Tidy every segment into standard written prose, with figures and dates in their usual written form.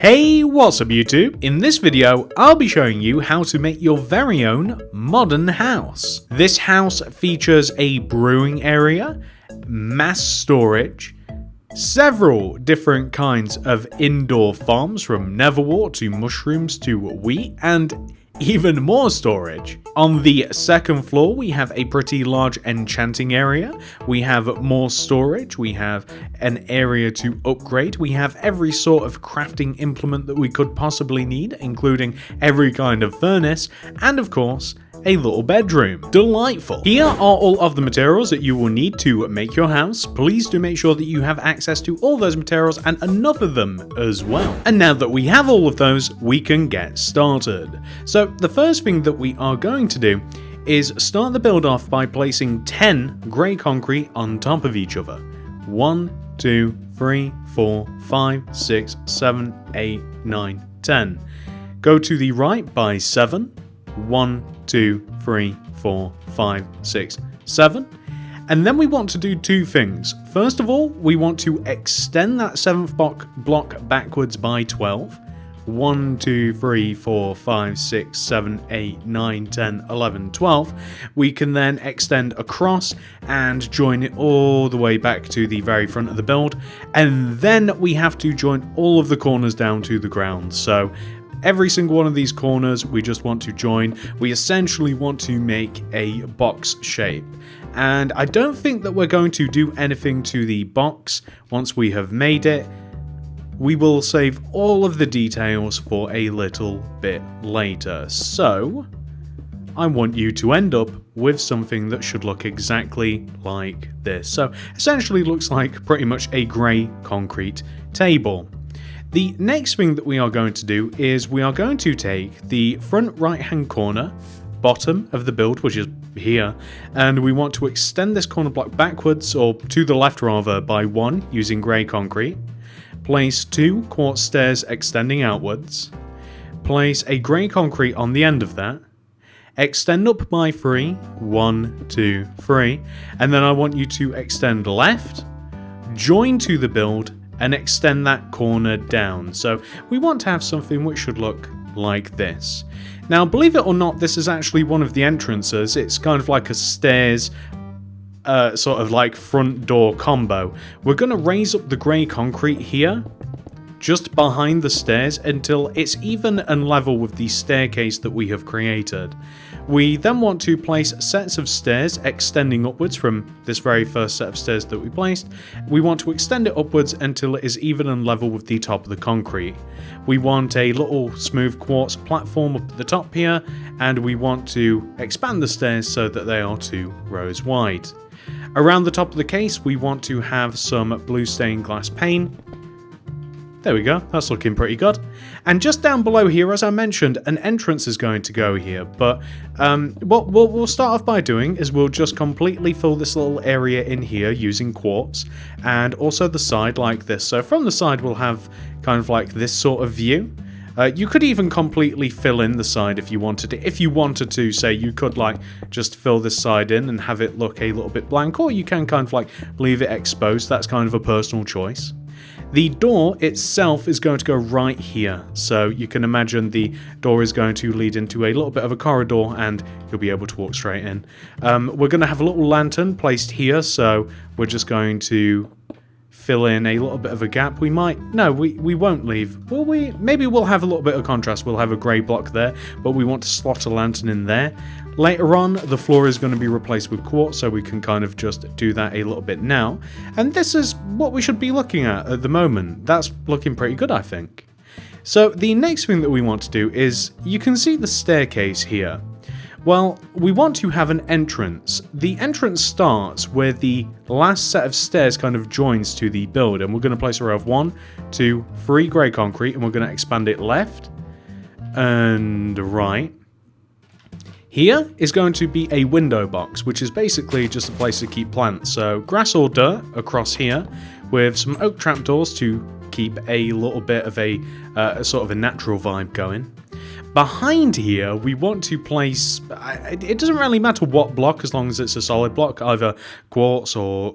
Hey, what's up YouTube? In this video, I'll be showing you how to make your very own modern house. This house features a brewing area, mass storage, several different kinds of indoor farms from neverwort to mushrooms to wheat, and even more storage. On the second floor, we have a pretty large enchanting area. We have more storage. We have an area to upgrade. We have every sort of crafting implement that we could possibly need, including every kind of furnace, and of course, a little bedroom. Delightful. Here are all of the materials that you will need to make your house. Please do make sure that you have access to all those materials and enough of them as well. And now that we have all of those, we can get started. So the first thing that we are going to do is start the build off by placing 10 grey concrete on top of each other. 1, 2, 3, 4, 5, 6, 7, 8, 9, 10. Go to the right by 7. 1, 2, 3, 4, 5, 6, 7. And then we want to do two things. First of all, we want to extend that 7th block backwards by 12. 1, 2, 3, 4, 5, 6, 7, 8, 9, 10, 11, 12. We can then extend across and join it all the way back to the very front of the build. And then we have to join all of the corners down to the ground. So every single one of these corners we just want to join. We essentially want to make a box shape. And I don't think that we're going to do anything to the box once we have made it. We will save all of the details for a little bit later. So I want you to end up with something that should look exactly like this. So essentially looks like pretty much a grey concrete table. The next thing that we are going to do is we are going to take the front right hand corner, bottom of the build, which is here, and we want to extend this corner block backwards, or to the left rather, by 1 using grey concrete. Place 2 quartz stairs extending outwards. Place a grey concrete on the end of that. Extend up by 3, 1, 2, 3, and then I want you to extend left, join to the build, and extend that corner down. So we want to have something which should look like this. Now, believe it or not, this is actually one of the entrances. It's kind of like a stairs, sort of like front door combo. We're going to raise up the grey concrete here, just behind the stairs, until it's even and level with the staircase that we have created. We then want to place sets of stairs extending upwards from this very first set of stairs that we placed. We want to extend it upwards until it is even and level with the top of the concrete. We want a little smooth quartz platform up at the top here, and we want to expand the stairs so that they are 2 rows wide. Around the top of the case, we want to have some blue stained glass pane. There we go, that's looking pretty good. And just down below here, as I mentioned, an entrance is going to go here. But what we'll start off by doing is we'll just completely fill this little area in here using quartz. And also the side like this. So from the side we'll have kind of like this sort of view. You could even completely fill in the side if you wanted to. If you wanted to, say, you could like just fill this side in and have it look a little bit blank. Or you can kind of like leave it exposed. That's kind of a personal choice. The door itself is going to go right here, so you can imagine the door is going to lead into a little bit of a corridor and you'll be able to walk straight in. We're going to have a little lantern placed here, so we're just going to fill in a little bit of a gap. We won't leave. Will we? Maybe we'll have a little bit of contrast. We'll have a grey block there, but we want to slot a lantern in there. Later on, the floor is going to be replaced with quartz, so we can kind of just do that a little bit now. And this is what we should be looking at the moment. That's looking pretty good, I think. So the next thing that we want to do is, you can see the staircase here. Well, we want to have an entrance. The entrance starts where the last set of stairs kind of joins to the build, and we're going to place a row of 1, 2, 3 grey concrete, and we're going to expand it left and right. Here is going to be a window box, which is basically just a place to keep plants. So grass or dirt across here with some oak trapdoors to keep a little bit of a sort of a natural vibe going. Behind here, we want to place, it doesn't really matter what block as long as it's a solid block, either quartz or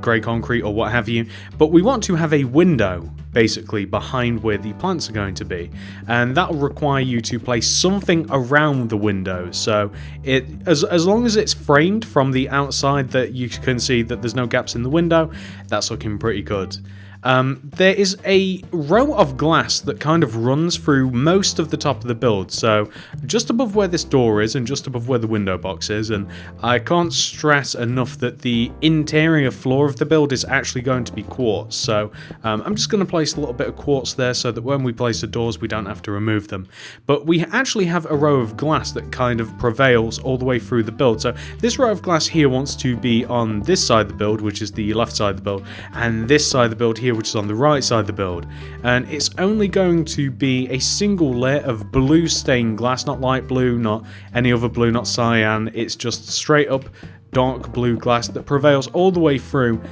grey concrete or what have you, but we want to have a window basically behind where the plants are going to be, and that will require you to place something around the window. So as long as it's framed from the outside that you can see that there's no gaps in the window, that's looking pretty good. There is a row of glass that kind of runs through most of the top of the build, so just above where this door is and just above where the window box is, and I can't stress enough that the interior floor of the build is actually going to be quartz, so I'm just going to place a little bit of quartz there so that when we place the doors we don't have to remove them. But we actually have a row of glass that kind of prevails all the way through the build, so this row of glass here wants to be on this side of the build, which is the left side of the build, and this side of the build here, which is on the right side of the build, and it's only going to be a single layer of blue stained glass, not light blue, not any other blue, not cyan, it's just straight up dark blue glass that prevails all the way through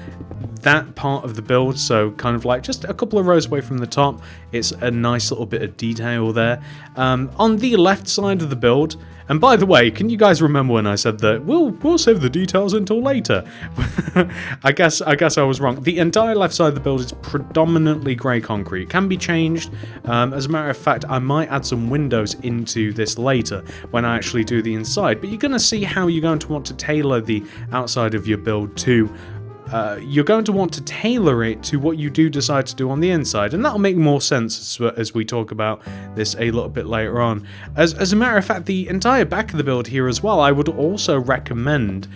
that part of the build, so kind of like just a couple of rows away from the top. It's a nice little bit of detail there. On the left side of the build, and by the way, can you guys remember when I said that we'll save the details until later? I guess I was wrong. The entire left side of the build is predominantly grey concrete. It can be changed. As a matter of fact, I might add some windows into this later when I actually do the inside. But you're going to see how you're going to want to tailor the outside of your build to you're going to want to tailor it to what you do decide to do on the inside, and that'll make more sense as we talk about this a little bit later on. As a matter of fact, the entire back of the build here as well, I would also recommend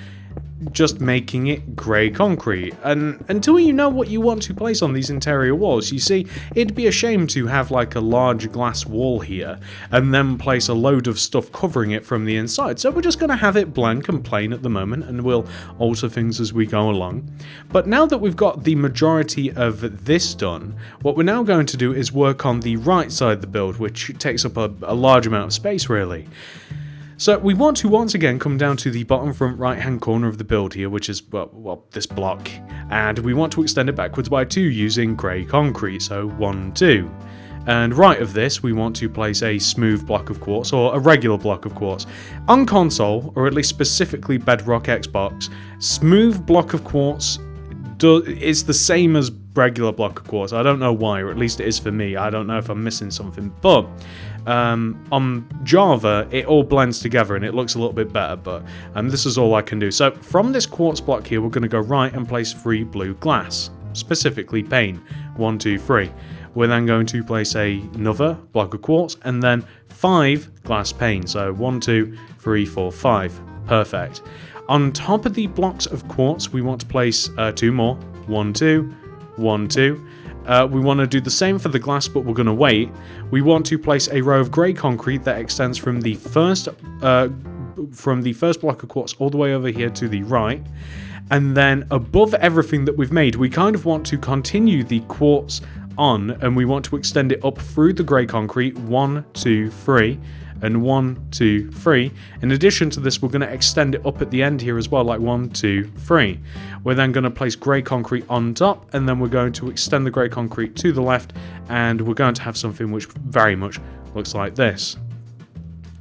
just making it grey concrete, and until you know what you want to place on these interior walls. You see, it'd be a shame to have like a large glass wall here and then place a load of stuff covering it from the inside, so we're just going to have it blank and plain at the moment, and we'll alter things as we go along. But now that we've got the majority of this done, what we're now going to do is work on the right side of the build, which takes up a large amount of space really. So we want to once again come down to the bottom front right hand corner of the build here, which is, well, this block, and we want to extend it backwards by 2 using grey concrete, so 1, 2. And right of this, we want to place a smooth block of quartz, or a regular block of quartz. On console, or at least specifically Bedrock Xbox, smooth block of quartz is the same as regular block of quartz. I don't know why, or at least it is for me. I don't know if I'm missing something, but on Java it all blends together and it looks a little bit better, but this is all I can do. So from this quartz block here, we're going to go right and place 3 blue glass, specifically pane. 1, 2, 3. We're then going to place another block of quartz and then 5 glass pane. So 1, 2, 3, 4, 5. Perfect. On top of the blocks of quartz, we want to place 2 more. 1, 2, 1, 2. We want to do the same for the glass, but we're going to wait. We want to place a row of grey concrete that extends from the first block of quartz all the way over here to the right. And then above everything that we've made, we kind of want to continue the quartz on, and we want to extend it up through the grey concrete. 1, 2, 3. And 1, 2, 3. In addition to this, we're going to extend it up at the end here as well, like 1, 2, 3. We're then going to place grey concrete on top, and then we're going to extend the grey concrete to the left, and we're going to have something which very much looks like this.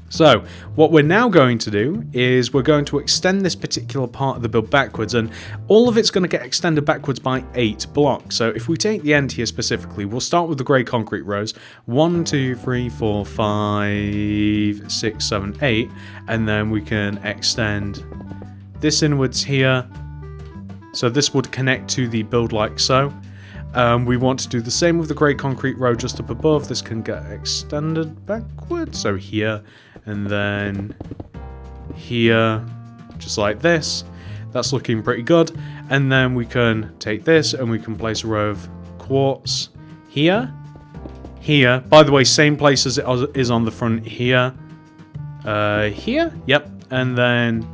So what we're now going to do is we're going to extend this particular part of the build backwards, and all of it's going to get extended backwards by 8 blocks. So if we take the end here specifically, we'll start with the grey concrete rows. 1, 2, 3, 4, 5, 6, 7, 8, and then we can extend this inwards here. So this would connect to the build like so. We want to do the same with the grey concrete row just up above. This can get extended backwards, so here and then here, just like this. That's looking pretty good. And then we can take this and we can place a row of quartz here, here. By the way, same place as it is on the front here, here, yep, and then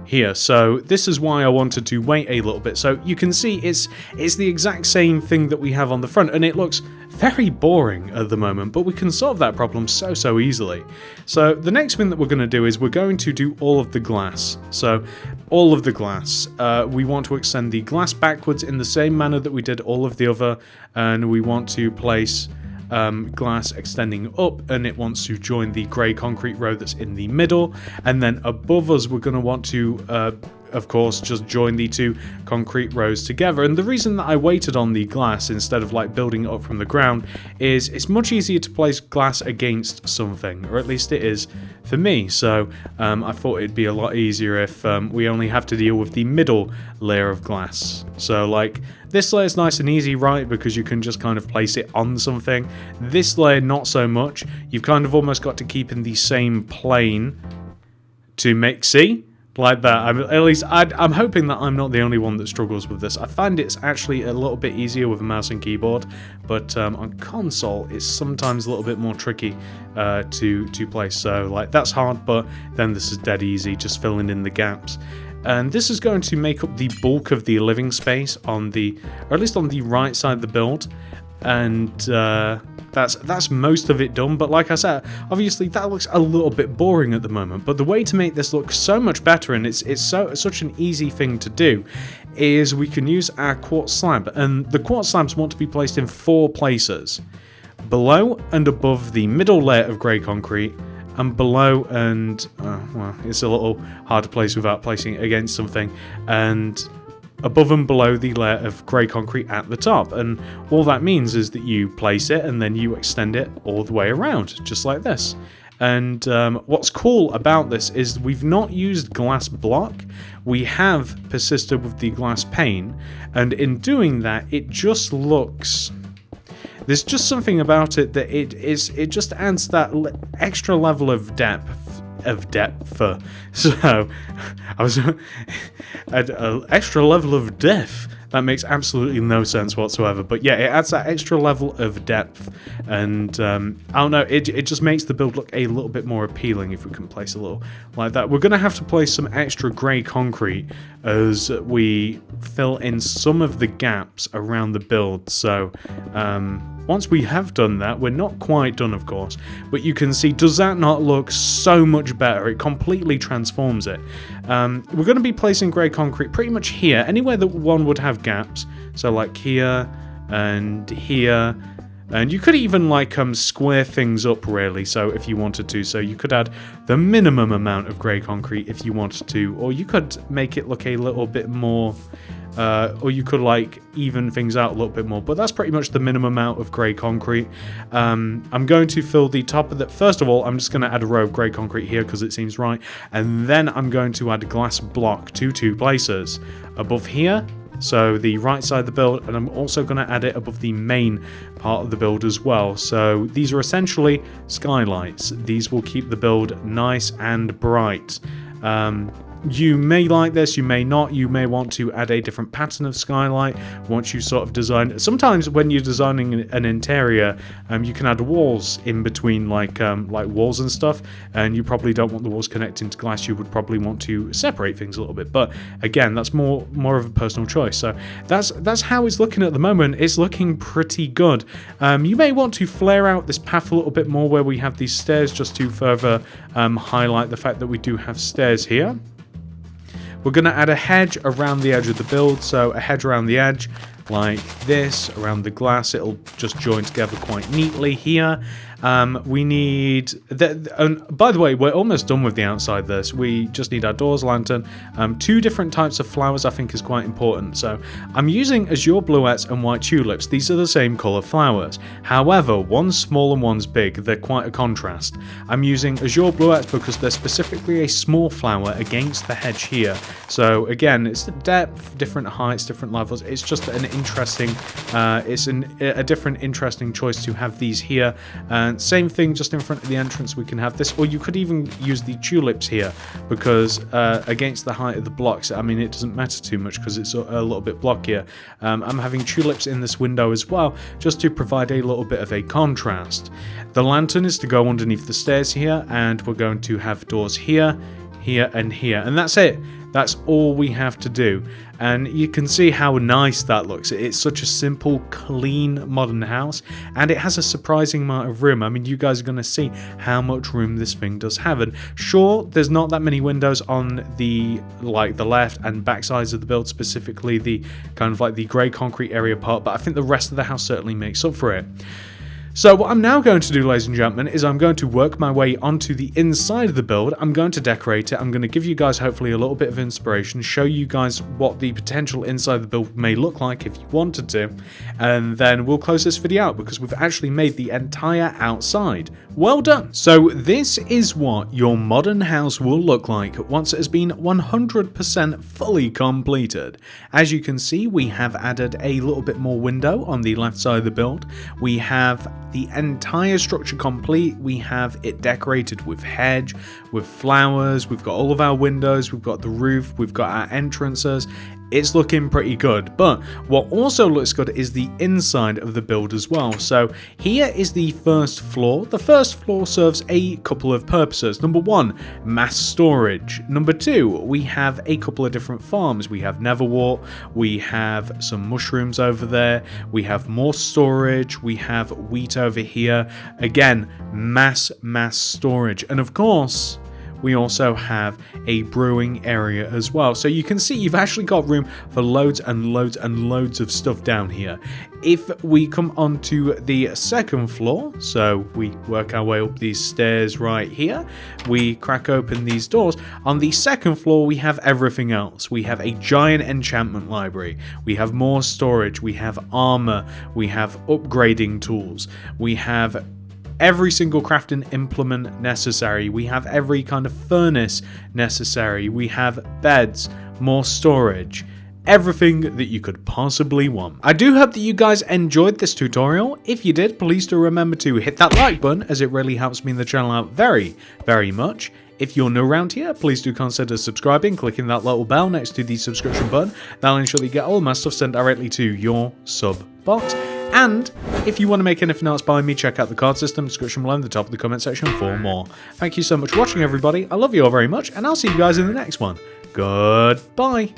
here. So this is why I wanted to wait a little bit. So you can see it's the exact same thing that we have on the front, and it looks very boring at the moment, but we can solve that problem so easily. So the next thing that we're going to do is we're going to do all of the glass. So all of the glass, we want to extend the glass backwards in the same manner that we did all of the other, and we want to place glass extending up, and it wants to join the grey concrete row that's in the middle. And then above us, we're going to want to of course, just join the two concrete rows together. And the reason that I waited on the glass instead of like building it up from the ground is it's much easier to place glass against something, or at least it is for me. So I thought it'd be a lot easier if we only have to deal with the middle layer of glass. So like this layer is nice and easy, right? Because you can just kind of place it on something. This layer, not so much. You've kind of almost got to keep in the same plane to make, see? Like that. At least I'm hoping that I'm not the only one that struggles with this. I find it's actually a little bit easier with a mouse and keyboard, but on console it's sometimes a little bit more tricky to place. So like that's hard, but then this is dead easy, just filling in the gaps. And this is going to make up the bulk of the living space on the, or at least on the right side of the build. And that's most of it done. But like I said, obviously that looks a little bit boring at the moment. But the way to make this look so much better, and it's such an easy thing to do, is we can use our quartz slab. And the quartz slabs want to be placed in 4 places: below and above the middle layer of grey concrete, and below and well, it's a little hard to place without placing it against something, and above and below the layer of grey concrete at the top. And all that means is that you place it and then you extend it all the way around, just like this. And what's cool about this is we've not used glass block, we have persisted with the glass pane, and in doing that it just looks... There's just something about it that it just adds that extra level of depth. So I was at an extra level of depth. That makes absolutely no sense whatsoever. But yeah, it adds that extra level of depth, and I don't know, it just makes the build look a little bit more appealing if we can place a little like that. We're going to have to place some extra grey concrete as we fill in some of the gaps around the build. So once we have done that, we're not quite done, of course, but you can see, does that not look so much better? It completely transforms it. We're going to be placing grey concrete pretty much here, anywhere that one would have gaps. So like here and here, and you could even like square things up really, so if you wanted to. So you could add the minimum amount of grey concrete if you wanted to, or you could make it look a little bit more, or you could like even things out a little bit more, but that's pretty much the minimum amount of grey concrete. I'm going to fill the top of that. First of all, I'm just going to add a row of grey concrete here because it seems right, and then I'm going to add a glass block to 2 places above here, so the right side of the build, and I'm also going to add it above the main part of the build as well. So these are essentially skylights. These will keep the build nice and bright. You may like this, you may not. You may want to add a different pattern of skylight once you sort of design. Sometimes when you're designing an interior, you can add walls in between, like walls and stuff, and you probably don't want the walls connecting to glass. You would probably want to separate things a little bit, but again, that's more of a personal choice. So that's how it's looking at the moment. It's looking pretty good. You may want to flare out this path a little bit more where we have these stairs, just to further highlight the fact that we do have stairs here. We're going to add a hedge around the edge of the build, so a hedge around the edge like this, around the glass. It'll just join together quite neatly here. We need, and by the way, we're almost done with the outside of this. We just need our doors, lantern, 2 different types of flowers I think is quite important. So I'm using azure bluets and white tulips. These are the same colour flowers. However, one's small and one's big. They're quite a contrast. I'm using azure bluets because they're specifically a small flower against the hedge here. So again, it's the depth, different heights, different levels. It's just an interesting, a different interesting choice to have these here. And same thing, just in front of the entrance we can have this, or you could even use the tulips here, because against the height of the blocks, I mean, it doesn't matter too much because it's a little bit blockier. I'm having tulips in this window as well, just to provide a little bit of a contrast. The lantern is to go underneath the stairs here, and we're going to have doors here, here, and here, and that's it. That's all we have to do, and you can see how nice that looks. It's such a simple, clean, modern house, and it has a surprising amount of room. I mean, you guys are going to see how much room this thing does have, and sure, there's not that many windows on the left and back sides of the build, specifically the kind of like the grey concrete area part, but I think the rest of the house certainly makes up for it. So what I'm now going to do, ladies and gentlemen, is I'm going to work my way onto the inside of the build. I'm going to decorate it. I'm going to give you guys hopefully a little bit of inspiration, show you guys what the potential inside of the build may look like if you wanted to, and then we'll close this video out because we've actually made the entire outside. Well done! So this is what your modern house will look like once it has been 100% fully completed. As you can see, we have added a little bit more window on the left side of the build. We have the entire structure complete. We have it decorated with hedge, with flowers. We've got all of our windows. We've got the roof. We've got our entrances. It's looking pretty good, but what also looks good is the inside of the build as well. So here is the first floor. The first floor serves a couple of purposes. Number one, mass storage. Number two, we have a couple of different farms. We have Neverwort, we have some mushrooms over there, we have more storage, we have wheat over here. Again, mass storage. And of course, we also have a brewing area as well. So you can see you've actually got room for loads and loads and loads of stuff down here. If we come onto the second floor, so we work our way up these stairs right here, we crack open these doors. On the second floor, we have everything else. We have a giant enchantment library. We have more storage. We have armor. We have upgrading tools. We have every single crafting implement necessary. We have every kind of furnace necessary. We have beds, more storage, everything that you could possibly want. I do hope that you guys enjoyed this tutorial. If you did, please do remember to hit that like button, as it really helps me and the channel out very, very much. If you're new around here, please do consider subscribing, clicking that little bell next to the subscription button. That'll ensure that you get all my stuff sent directly to your sub box. And if you want to make anything else by me, check out the card system description below in the top of the comment section for more. Thank you so much for watching, everybody. I love you all very much, and I'll see you guys in the next one. Goodbye.